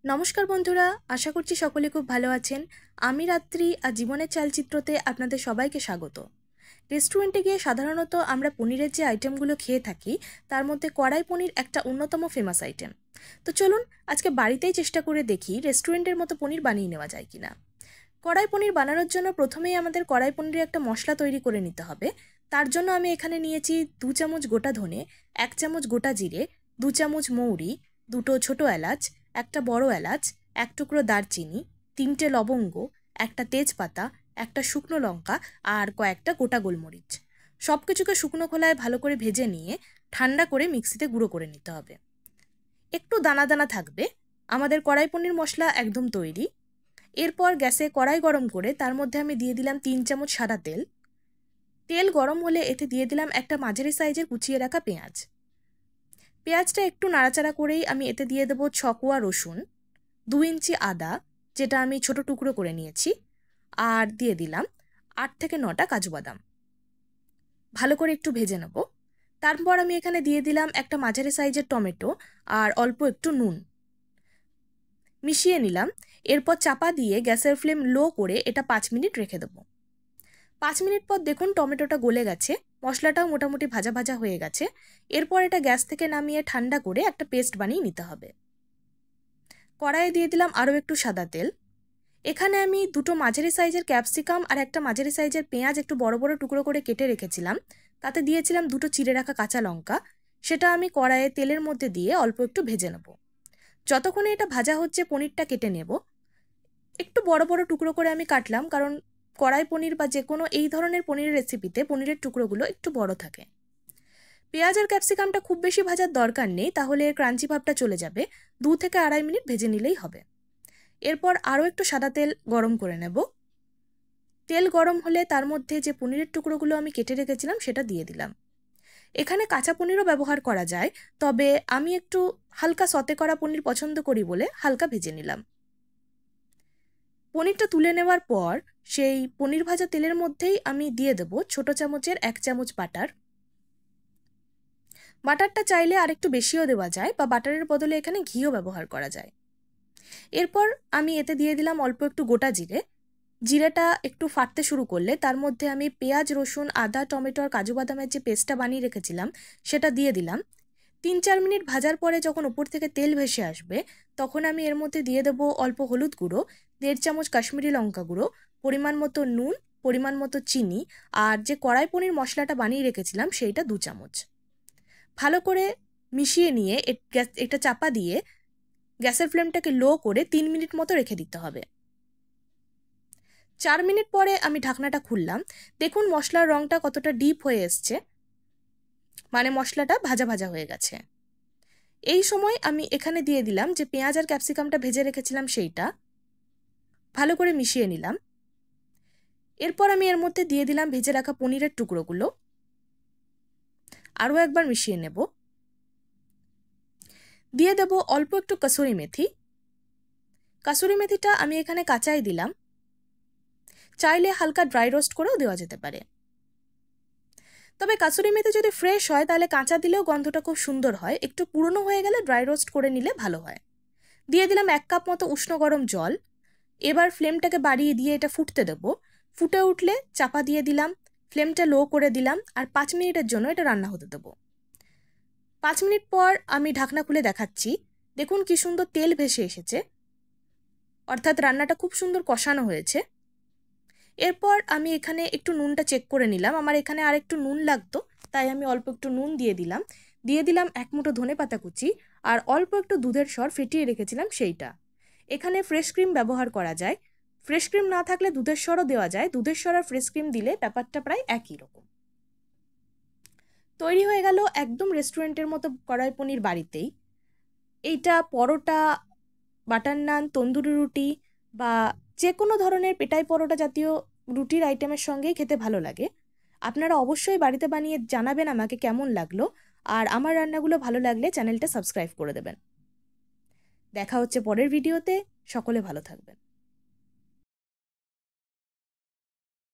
নমস্কার বন্ধুরা, আশা করছি সকলে খুব ভালো আছেন। আমি রাত্রি আর জীবনের চালচিত্রতে আপনাদের সবাইকে স্বাগত। রেস্টুরেন্টে গিয়ে সাধারণত আমরা পনিরের যে আইটেমগুলো খেয়ে থাকি তার মধ্যে কড়াই পনির একটা অন্যতম ফেমাস আইটেম। তো চলুন আজকে বাড়িতেই চেষ্টা করে দেখি রেস্টুরেন্টের মতো পনির বানিয়ে নেওয়া যায় কিনা। কড়াই পনির বানানোর জন্য প্রথমেই আমাদের কড়াই পনিরের একটা মশলা তৈরি করে নিতে হবে। তার জন্য আমি এখানে নিয়েছি 2 চামচ গোটা ধনে, 1 চামচ গোটা জিরে, 2 চামচ মৌরি, দুটো ছোট এলাচ, একটা বড় এলাচ, এক টুকরো দারচিনি, 3টে লবঙ্গ, একটা তেজপাতা, একটা শুকনো লঙ্কা আর কয়েকটা গোটা গোলমরিচ। সব কিছুকে শুকনো খোলায় ভালো করে ভেজে নিয়ে ঠান্ডা করে মিক্সিতে গুঁড়ো করে নিতে হবে। একটু দানা দানা থাকবে। আমাদের কড়াই পনির মশলা একদম তৈরি। এরপর গ্যাসে কড়াই গরম করে তার মধ্যে আমি দিয়ে দিলাম 3 চামচ সাদা তেল। তেল গরম হলে এতে দিয়ে দিলাম একটা মাঝারি সাইজের কুচিয়ে রাখা পেঁয়াজ। পেঁয়াজটা একটু নাড়াচাড়া করেই আমি এতে দিয়ে দেবো 6 কোয়া রসুন, 2 ইঞ্চি আদা যেটা আমি ছোট টুকরো করে নিয়েছি, আর দিয়ে দিলাম 8 থেকে 9টা কাজু বাদাম। ভালো করে একটু ভেজে নেব। তারপর আমি এখানে দিয়ে দিলাম একটা মাঝারি সাইজের টমেটো আর অল্প একটু নুন। মিশিয়ে নিলাম। এরপর চাপা দিয়ে গ্যাসের ফ্লেম লো করে এটা 5 মিনিট রেখে দেবো। 5 মিনিট পর দেখুন টমেটোটা গলে গেছে, মশলাটাও মোটামুটি ভাজা ভাজা হয়ে গেছে। এরপর এটা গ্যাস থেকে নামিয়ে ঠান্ডা করে একটা পেস্ট বানিয়ে নিতে হবে। কড়াইয়ে দিয়ে দিলাম আরও একটু সাদা তেল। এখানে আমি দুটো মাঝারি সাইজের ক্যাপসিকাম আর একটা মাঝারি সাইজের পেঁয়াজ একটু বড় বড় টুকরো করে কেটে রেখেছিলাম। তাতে দিয়েছিলাম দুটো চিড়ে রাখা কাঁচা লঙ্কা। সেটা আমি কড়াইয়ে তেলের মধ্যে দিয়ে অল্প একটু ভেজে নেব। যতক্ষণে এটা ভাজা হচ্ছে পনিরটা কেটে নেব। একটু বড় বড় টুকরো করে আমি কাটলাম, কারণ কড়াই পনির বা যে কোনো এই ধরনের পনিরের রেসিপিতে পনিরের টুকরোগুলো একটু বড় থাকে। পেঁয়াজ আর ক্যাপসিকামটা খুব বেশি ভাজার দরকার নেই, তাহলে এর ক্রাঞ্চি ভাবটা চলে যাবে। 2 থেকে 2.5 মিনিট ভেজে নিলেই হবে। এরপর আরও একটু সাদা তেল গরম করে নেব। তেল গরম হলে তার মধ্যে যে পনিরের টুকরোগুলো আমি কেটে রেখেছিলাম সেটা দিয়ে দিলাম। এখানে কাঁচা পনিরও ব্যবহার করা যায়, তবে আমি একটু হালকা সতে করা পনির পছন্দ করি বলে হালকা ভেজে নিলাম। পনিরটা তুলে নেওয়ার পর সেই পনির ভাজা তেলের মধ্যেই আমি দিয়ে দেব ছোট চামচের 1 চামচ বাটার। বাটারটা চাইলে আর একটু বেশিও দেওয়া যায়, বা বাটারের বদলে এখানে ঘিও ব্যবহার করা যায়। এরপর আমি এতে দিয়ে দিলাম অল্প একটু গোটা জিরে। জিরেটা একটু ফাটতে শুরু করলে তার মধ্যে আমি পেঁয়াজ, রসুন, আদা, টমেটো আর কাজু বাদামের যে পেস্টটা বানিয়ে রেখেছিলাম সেটা দিয়ে দিলাম। 3-4 মিনিট ভাজার পরে যখন উপর থেকে তেল ভেসে আসবে তখন আমি এর মধ্যে দিয়ে দেবো অল্প হলুদ গুঁড়ো, 1.5 চামচ কাশ্মীরি লঙ্কা গুঁড়ো, পরিমাণ মতো নুন, পরিমাণ মতো চিনি, আর যে কড়াই পনির মশলাটা বানিয়ে রেখেছিলাম সেইটা 2 চামচ। ভালো করে মিশিয়ে নিয়ে এটা চাপা দিয়ে গ্যাসের ফ্লেমটাকে লো করে 3 মিনিট মতো রেখে দিতে হবে। 4 মিনিট পরে আমি ঢাকনাটা খুললাম। দেখুন মশলার রঙটা কতটা ডিপ হয়ে এসছে, মানে মশলাটা ভাজা ভাজা হয়ে গেছে। এই সময় আমি এখানে দিয়ে দিলাম যে পেঁয়াজ আর ক্যাপসিকামটা ভেজে রেখেছিলাম সেইটা। ভালো করে মিশিয়ে নিলাম। এরপর আমি এর মধ্যে দিয়ে দিলাম ভেজে রাখা পনিরের টুকরোগুলো। আরও একবার মিশিয়ে নেব। দিয়ে দেব অল্প একটু কসুরি মেথি। কসুরি মেথিটা আমি এখানে কাঁচাই দিলাম, চাইলে হালকা ড্রাই রোস্ট করেও দেওয়া যেতে পারে। তবে কাসুরি মেথি যদি ফ্রেশ হয় তাহলে কাঁচা দিলেও গন্ধটা খুব সুন্দর হয়, একটু পুরনো হয়ে গেলে ড্রাই রোস্ট করে নিলে ভালো হয়। দিয়ে দিলাম 1 কাপ মতো উষ্ণ গরম জল। এবার ফ্লেমটাকে বাড়িয়ে দিয়ে এটা ফুটতে দেবো। ফুটে উঠলে চাপা দিয়ে দিলাম, ফ্লেমটা লো করে দিলাম, আর 5 মিনিটের জন্য এটা রান্না হতে দেবো। 5 মিনিট পর আমি ঢাকনা খুলে দেখাচ্ছি। দেখুন কি সুন্দর তেল ভেসে এসেছে, অর্থাৎ রান্নাটা খুব সুন্দর কষানো হয়েছে। এরপর আমি এখানে একটু নুনটা চেক করে নিলাম। আমার এখানে আর একটু নুন লাগতো, তাই আমি অল্প একটু নুন দিয়ে দিলাম। দিয়ে দিলাম 1 মুঠো ধনেপাতা কুচি আর অল্প একটু দুধের সর ফেটিয়ে রেখেছিলাম সেইটা। এখানে ফ্রেশ ক্রিম ব্যবহার করা যায়। ফ্রেশ ক্রিম না থাকলে দুধের সরও দেওয়া যায়। দুধের সর আর ফ্রেশ ক্রিম দিলে ব্যাপারটা প্রায় একই রকম। তৈরি হয়ে গেল একদম রেস্টুরেন্টের মতো কড়াই পনির বাড়িতেই। এইটা পরোটা, বাটার নান, তন্দুরি রুটি বা যে কোনো ধরনের পেটাই পরোটা জাতীয় রুটির আইটেমের সঙ্গেই খেতে ভালো লাগে। আপনারা অবশ্যই বাড়িতে বানিয়ে জানাবেন আমাকে কেমন লাগলো, আর আমার রান্নাগুলো ভালো লাগলে চ্যানেলটা সাবস্ক্রাইব করে দেবেন। দেখা হচ্ছে পরের ভিডিওতে। সকলে ভালো থাকবেন।